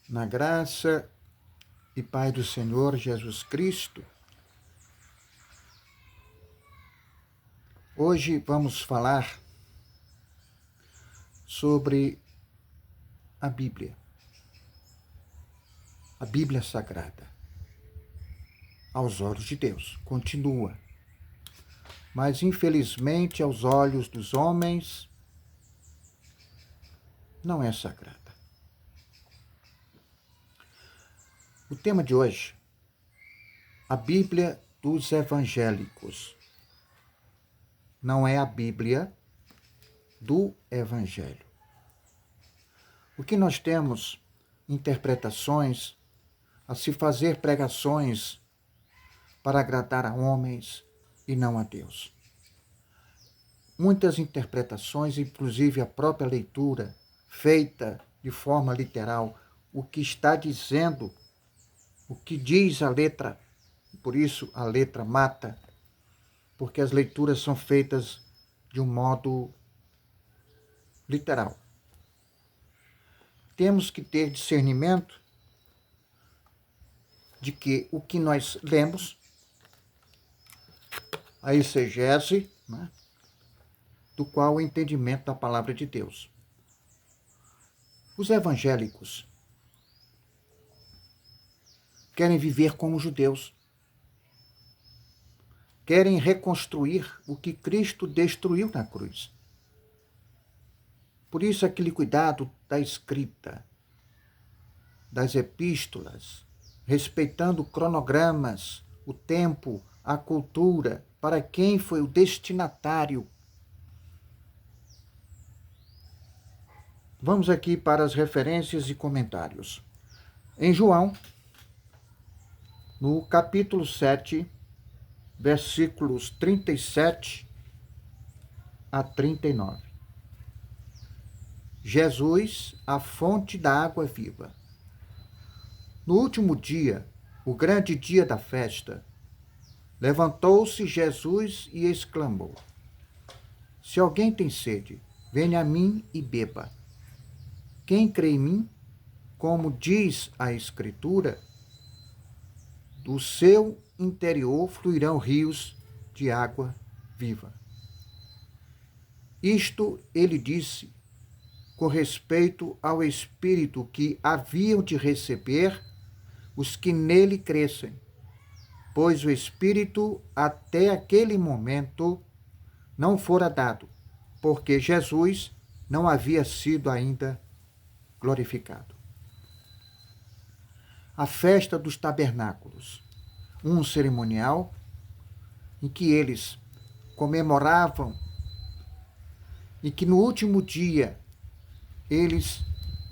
Na graça e paz do Senhor Jesus Cristo, hoje vamos falar sobre a Bíblia Sagrada. Aos olhos de Deus, continua. Mas, infelizmente, aos olhos dos homens, não é sagrada. O tema de hoje, a Bíblia dos evangélicos. Não é a Bíblia do Evangelho. O que nós temos interpretações a se fazer pregações para agradar a homens e não a Deus. Muitas interpretações, inclusive a própria leitura, feita de forma literal, o que está dizendo, o que diz a letra, por isso a letra mata, porque as leituras são feitas de um modo literal. Temos que ter discernimento de que o que nós lemos, a exegese, né, do qual o entendimento da palavra de Deus. Os evangélicos querem viver como judeus, querem reconstruir o que Cristo destruiu na cruz. Por isso, aquele cuidado da escrita, das epístolas, respeitando cronogramas, o tempo, a cultura, para quem foi o destinatário. Vamos aqui para as referências e comentários. Em João, no capítulo 7, versículos 37 a 39. Jesus, a fonte da água viva. No último dia, o grande dia da festa, levantou-se Jesus e exclamou: Se alguém tem sede, venha a mim e beba. Quem crê em mim, como diz a Escritura, do seu interior fluirão rios de água viva. Isto ele disse com respeito ao Espírito que haviam de receber os que nele crescem, pois o Espírito até aquele momento não fora dado, porque Jesus não havia sido ainda glorificado. A festa dos tabernáculos, um cerimonial em que eles comemoravam e que no último dia eles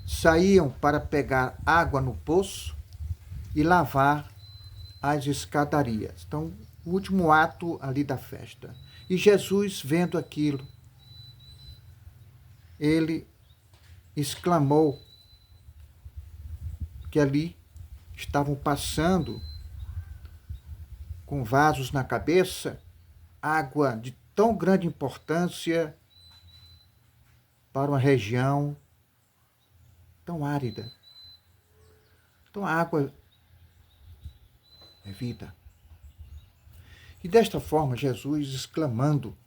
saíam para pegar água no poço e lavar as escadarias. Então, o último ato ali da festa. E Jesus, vendo aquilo, ele exclamou que ali estavam passando com vasos na cabeça água de tão grande importância para uma região tão árida. Então a água é vida. E desta forma, Jesus, exclamando,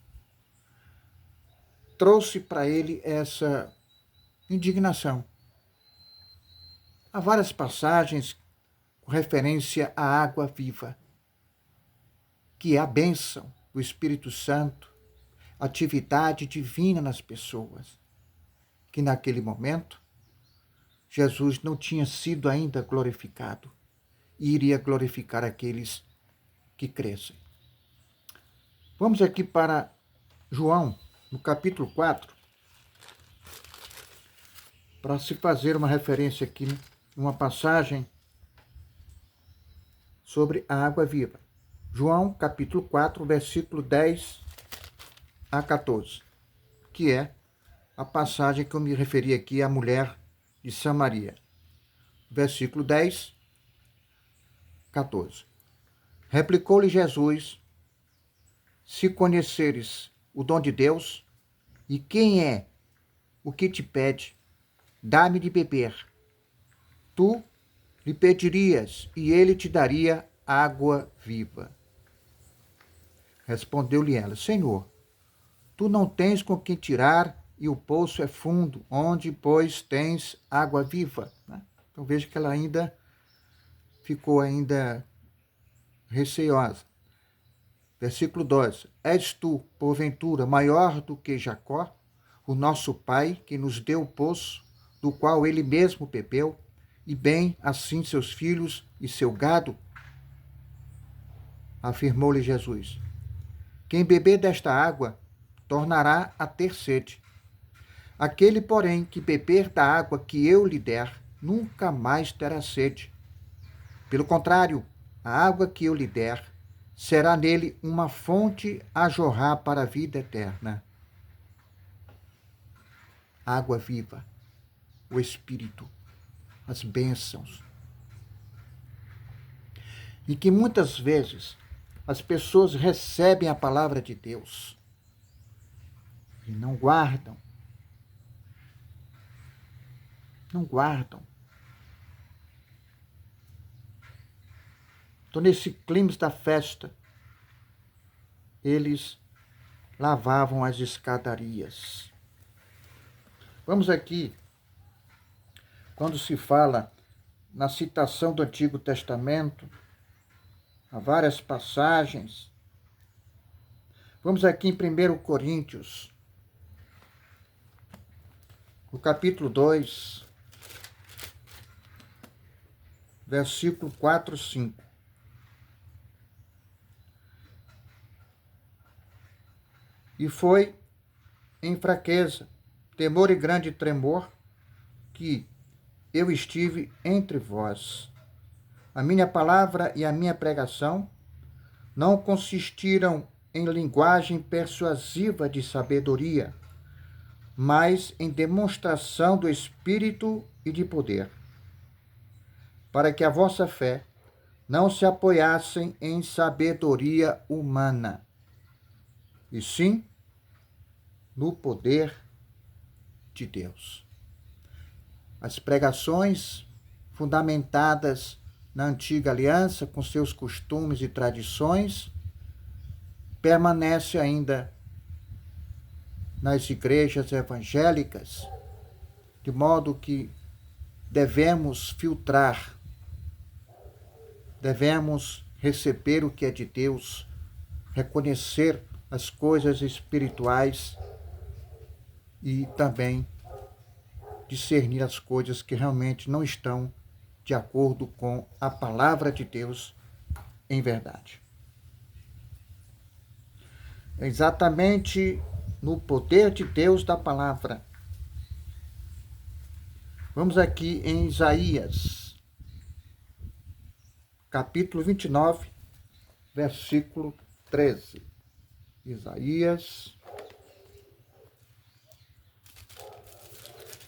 trouxe para ele essa indignação. Há várias passagens com referência à água viva, que é a bênção do Espírito Santo, atividade divina nas pessoas, que naquele momento Jesus não tinha sido ainda glorificado e iria glorificar aqueles que crescem. Vamos aqui para João, no capítulo 4, para se fazer uma referência aqui, uma passagem sobre a água viva. João, capítulo 4, versículo 10 a 14, que é a passagem que eu me referi aqui à mulher de Samaria. Versículo 10, 14. Replicou-lhe Jesus: Se conheceres o dom de Deus, e quem é o que te pede, dá-me de beber. tu lhe pedirias, e ele te daria água viva. Respondeu-lhe ela: Senhor, tu não tens com que tirar, e o poço é fundo, onde, pois, tens água viva? Então veja que ela ainda ficou receosa. Versículo 12. És tu, porventura, maior do que Jacó, o nosso pai, que nos deu o poço, do qual ele mesmo bebeu, e bem assim seus filhos e seu gado? Afirmou-lhe Jesus: quem beber desta água tornará a ter sede. Aquele, porém, que beber da água que eu lhe der, nunca mais terá sede. Pelo contrário, a água que eu lhe der será nele uma fonte a jorrar para a vida eterna. Água viva, o Espírito, as bênçãos. E que muitas vezes as pessoas recebem a palavra de Deus e não guardam. Não guardam. Então, nesse clima da festa, eles lavavam as escadarias. Vamos aqui, quando se fala na citação do Antigo Testamento, há várias passagens. Vamos aqui em 1 Coríntios, no capítulo 2, versículo 4 e 5. E foi em fraqueza, temor e grande tremor que eu estive entre vós. A minha palavra e a minha pregação não consistiram em linguagem persuasiva de sabedoria, mas em demonstração do Espírito e de poder, para que a vossa fé não se apoiassem em sabedoria humana, e sim no poder de Deus. As pregações fundamentadas na antiga aliança, com seus costumes e tradições, permanecem ainda nas igrejas evangélicas, de modo que devemos filtrar, devemos receber o que é de Deus, reconhecer as coisas espirituais e também discernir as coisas que realmente não estão de acordo com a palavra de Deus em verdade. É exatamente no poder de Deus da palavra. Vamos aqui em Isaías, capítulo 29, versículo 13. Isaías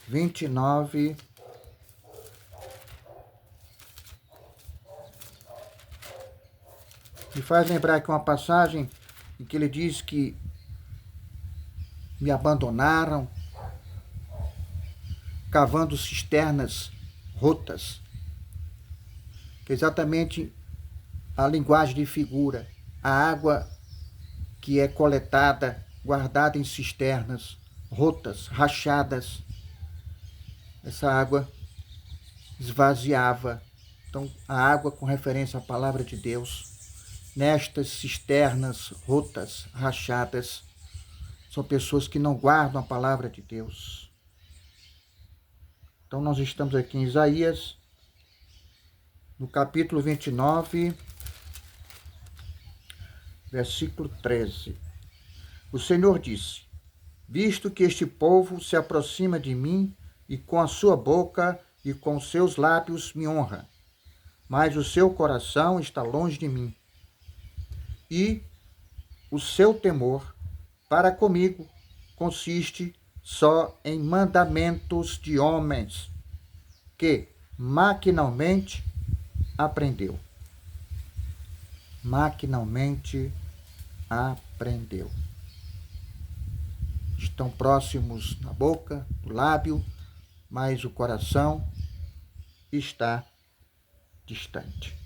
29, me faz lembrar aqui uma passagem em que ele diz que me abandonaram, cavando cisternas rotas, que é exatamente a linguagem de figura, a água que é coletada, guardada em cisternas rotas, rachadas, essa água esvaziava. Então, a água com referência à palavra de Deus, nestas cisternas rotas, rachadas, são pessoas que não guardam a palavra de Deus. Então, nós estamos aqui em Isaías, no capítulo 29, versículo 13. O Senhor disse: visto que este povo se aproxima de mim e com a sua boca e com seus lábios me honra, mas o seu coração está longe de mim. E o seu temor para comigo consiste só em mandamentos de homens, que maquinalmente aprendeu. Maquinalmente aprendeu. Estão próximos na boca, do lábio, mas o coração está distante.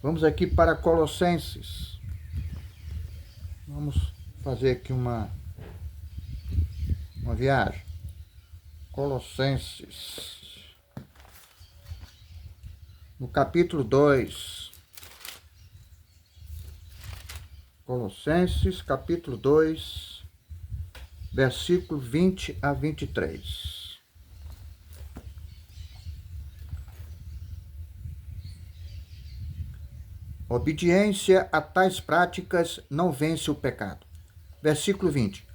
Vamos aqui para Colossenses. Vamos fazer aqui uma viagem. Colossenses, no capítulo 2. Colossenses, capítulo 2, versículo 20 a 23. Obediência a tais práticas não vence o pecado. Versículo 20.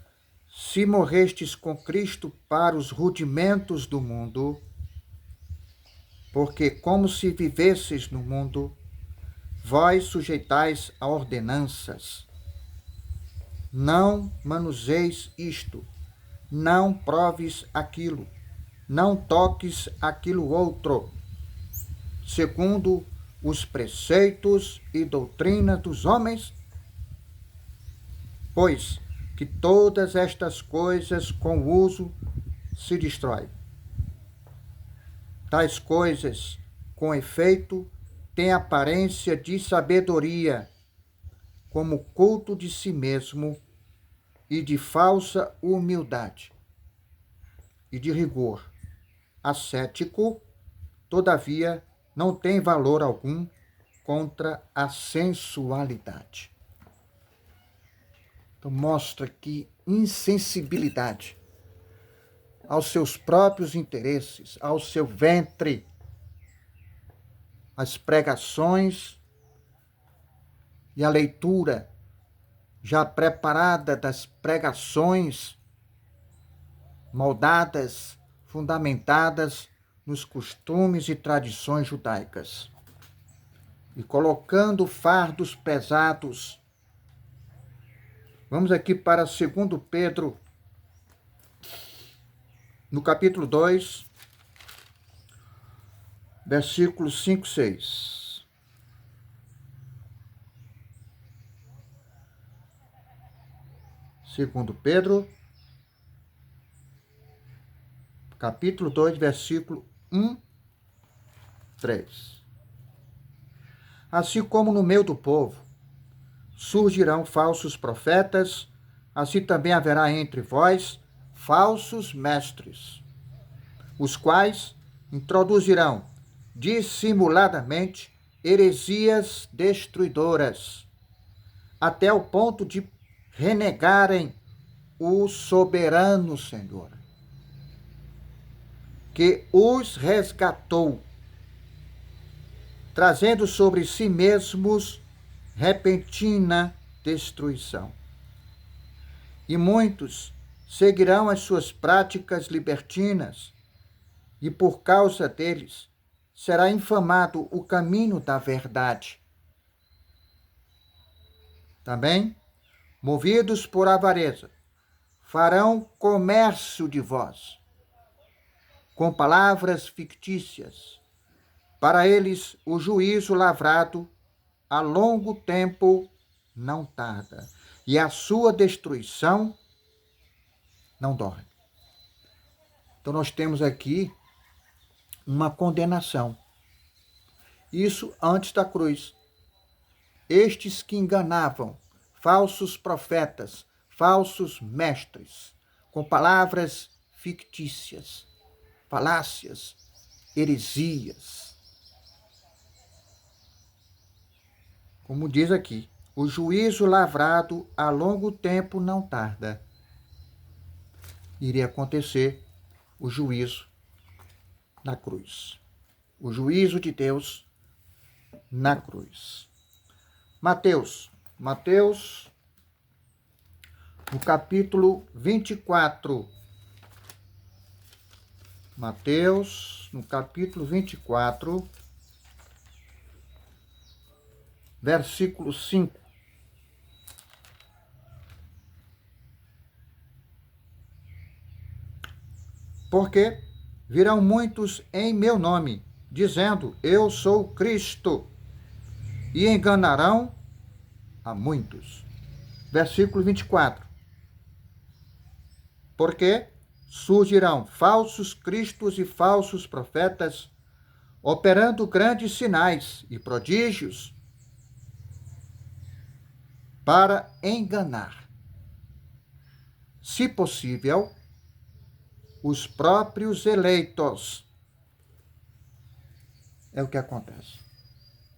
Se morrestes com Cristo para os rudimentos do mundo, porque como se vivesseis no mundo, vós sujeitais a ordenanças. Não manuseis isto, não proves aquilo, não toques aquilo outro, segundo os preceitos e doutrina dos homens, pois que todas estas coisas com o uso se destroem. Tais coisas, com efeito, têm aparência de sabedoria, como culto de si mesmo e de falsa humildade e de rigor ascético, todavia não tem valor algum contra a sensualidade. Então mostra que insensibilidade aos seus próprios interesses, ao seu ventre, as pregações e a leitura já preparada das pregações moldadas, fundamentadas nos costumes e tradições judaicas, e colocando fardos pesados. Vamos aqui para 2 Pedro, no capítulo 2, versículos 5 e 6. Segundo Pedro, capítulo 2, versículo 1, 3. Assim como no meio do povo surgirão falsos profetas, assim também haverá entre vós falsos mestres, os quais introduzirão dissimuladamente heresias destruidoras, até o ponto de renegarem o soberano Senhor, que os resgatou, trazendo sobre si mesmos repentina destruição. E muitos seguirão as suas práticas libertinas, e por causa deles será infamado o caminho da verdade. Também, movidos por avareza, farão comércio de vós, com palavras fictícias. Para eles, o juízo lavrado a longo tempo não tarda, e a sua destruição não dorme. Então, nós temos aqui uma condenação. Isso antes da cruz. Estes que enganavam, falsos profetas, falsos mestres, com palavras fictícias, falácias, heresias. Como diz aqui, o juízo lavrado a longo tempo não tarda. Iria acontecer o juízo na cruz. O juízo de Deus na cruz. Mateus, no capítulo 24. Mateus, no capítulo 24, versículo 5. Porque virão muitos em meu nome, dizendo, eu sou Cristo, e enganarão a muitos. Versículo 24. Porque surgirão falsos cristos e falsos profetas, operando grandes sinais e prodígios para enganar, se possível, os próprios eleitos. É o que acontece.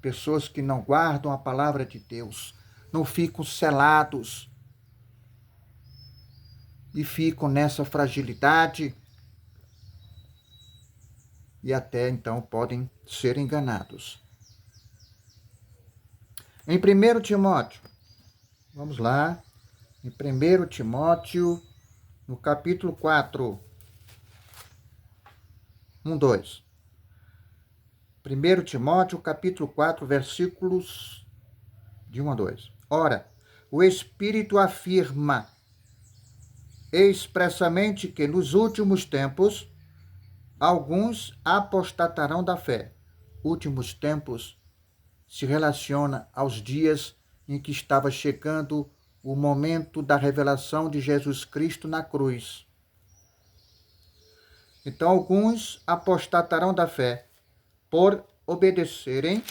Pessoas que não guardam a palavra de Deus, não ficam selados e ficam nessa fragilidade e até então podem ser enganados. Em 1 Timóteo, vamos lá, em 1 Timóteo, no capítulo 4, 2. 1 Timóteo, capítulo 4, versículos de 1 a 2. Ora, o Espírito afirma expressamente que nos últimos tempos alguns apostatarão da fé. Últimos tempos se relaciona aos dias em que estava chegando o momento da revelação de Jesus Cristo na cruz. Então, alguns apostatarão da fé por obedecerem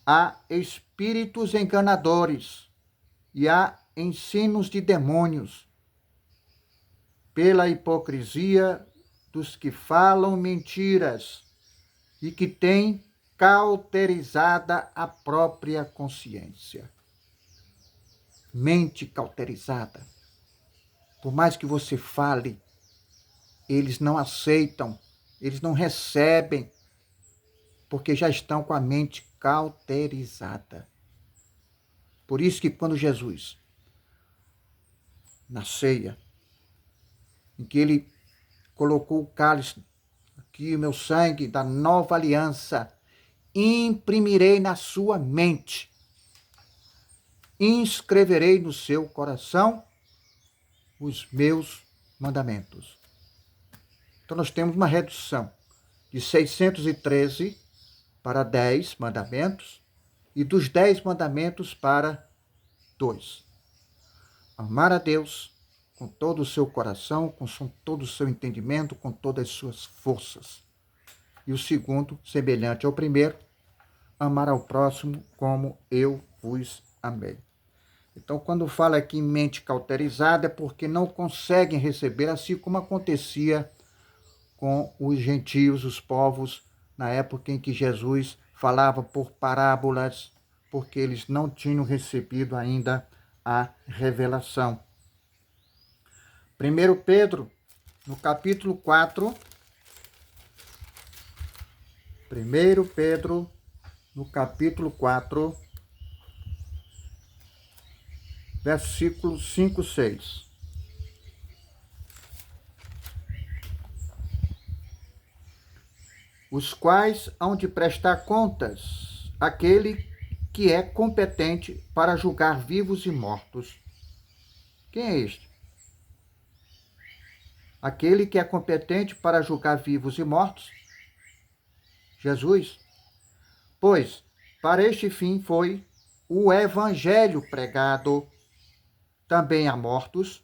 a espíritos enganadores e a ensinos de demônios, pela hipocrisia dos que falam mentiras e que têm cauterizada a própria consciência. Mente cauterizada. Por mais que você fale, eles não aceitam, eles não recebem, porque já estão com a mente cauterizada. Por isso que quando Jesus, na ceia, em que ele colocou o cálice, aqui o meu sangue da nova aliança, imprimirei na sua mente, inscreverei no seu coração os meus mandamentos. Então nós temos uma redução de 613 para 10 mandamentos e dos 10 mandamentos para 2. Amar a Deus com todo o seu coração, com todo o seu entendimento, com todas as suas forças. E o segundo, semelhante ao primeiro, amar ao próximo como eu vos amei. Então, quando fala aqui em mente cauterizada, é porque não conseguem receber, assim como acontecia com os gentios, os povos, na época em que Jesus falava por parábolas, porque eles não tinham recebido ainda a revelação. 1 Pedro, no capítulo 4, 1 Pedro, no capítulo 4, versículos 5, 6. Os quais hão de prestar contas àquele que é competente para julgar vivos e mortos. Quem é este? Aquele que é competente para julgar vivos e mortos? Jesus. Pois, para este fim foi o evangelho pregado também a mortos,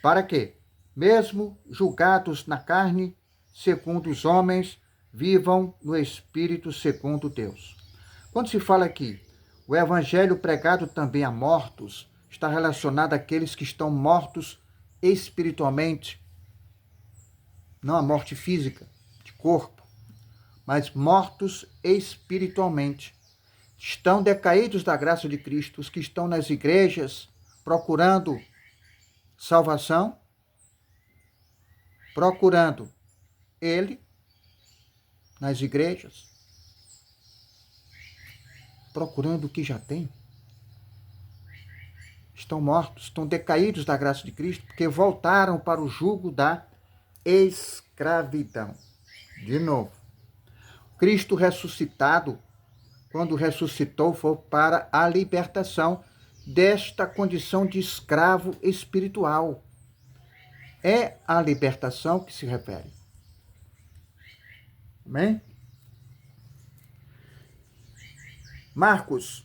para que, mesmo julgados na carne, segundo os homens, vivam no Espírito segundo Deus. Quando se fala aqui, o evangelho pregado também a mortos, está relacionado àqueles que estão mortos espiritualmente, não a morte física, de corpo, mas mortos espiritualmente. Estão decaídos da graça de Cristo, os que estão nas igrejas procurando salvação, procurando Ele nas igrejas, procurando o que já tem. Estão mortos, estão decaídos da graça de Cristo, porque voltaram para o jugo da escravidão. De novo, Cristo ressuscitado, quando ressuscitou, foi para a libertação desta condição de escravo espiritual. É a libertação que se refere. Amém? Marcos.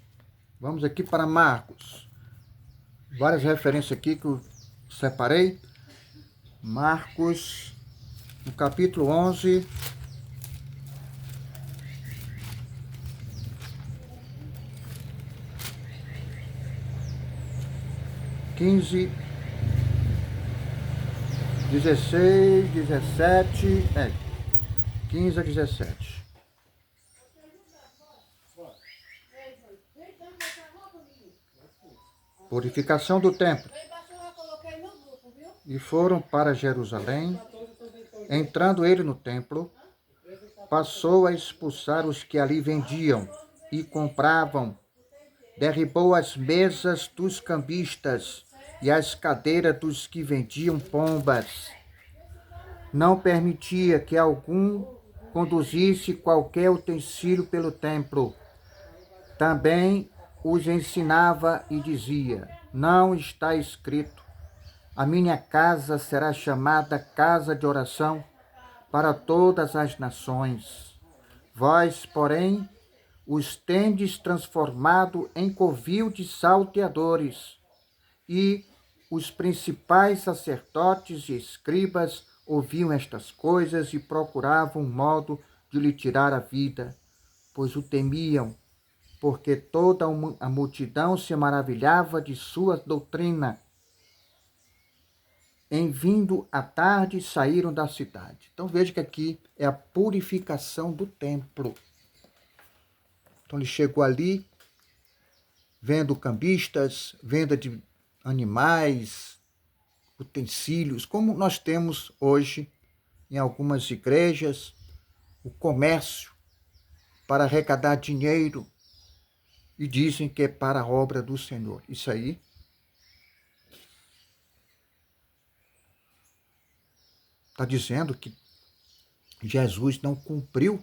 Vamos aqui para Marcos. Várias referências aqui que o separei. Marcos, no capítulo 11, quinze, 16, 17, 15 a 17. Purificação do templo. E foram para Jerusalém. Entrando ele no templo, passou a expulsar os que ali vendiam e compravam. Derribou as mesas dos cambistas e as cadeiras dos que vendiam pombas. Não permitia que algum conduzisse qualquer utensílio pelo templo. Também os ensinava e dizia: não está escrito: a minha casa será chamada casa de oração para todas as nações. Vós, porém, os tendes transformado em covil de salteadores. E os principais sacerdotes e escribas ouviam estas coisas e procuravam um modo de lhe tirar a vida, pois o temiam, porque toda a multidão se maravilhava de sua doutrina. Em vindo à tarde, saíram da cidade. Então veja que aqui é a purificação do templo. Então ele chegou ali, vendo cambistas, venda de animais, utensílios, como nós temos hoje em algumas igrejas, o comércio para arrecadar dinheiro e dizem que é para a obra do Senhor. Isso aí está dizendo que Jesus não cumpriu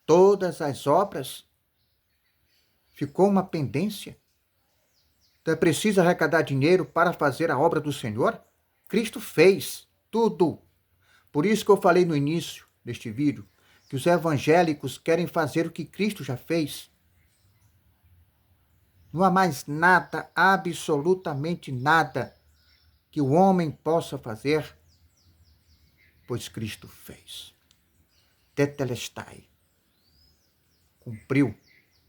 todas as obras, ficou uma pendência. Então é preciso arrecadar dinheiro para fazer a obra do Senhor? Cristo fez tudo. Por isso que eu falei no início deste vídeo que os evangélicos querem fazer o que Cristo já fez. Não há mais nada, absolutamente nada, que o homem possa fazer, pois Cristo fez. Tetelestai. Cumpriu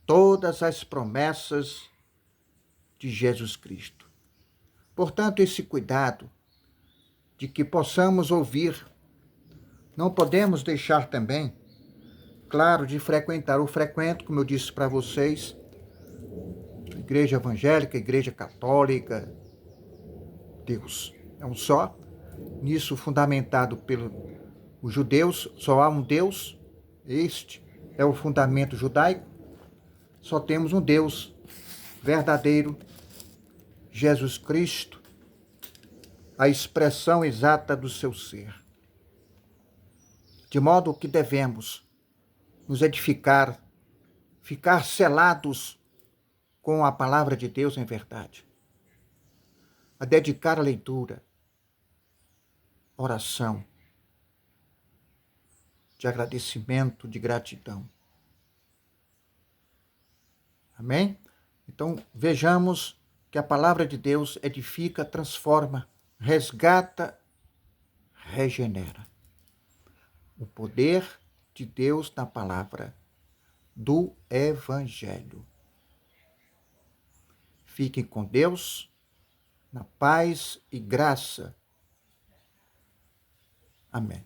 todas as promessas de Jesus Cristo. Portanto, esse cuidado de que possamos ouvir, não podemos deixar também, claro, de frequentar. Eu frequento, como eu disse para vocês, igreja evangélica, igreja católica. Deus é um só. Nisso fundamentado pelos judeus, só há um Deus. Este é o fundamento judaico. Só temos um Deus verdadeiro, Jesus Cristo, a expressão exata do seu ser. De modo que devemos nos edificar, ficar selados com a palavra de Deus em verdade, a dedicar a leitura, oração, de agradecimento, de gratidão. Amém? Então, vejamos que a palavra de Deus edifica, transforma, resgata, regenera. O poder de Deus na palavra do Evangelho. Fiquem com Deus, na paz e graça. Amém.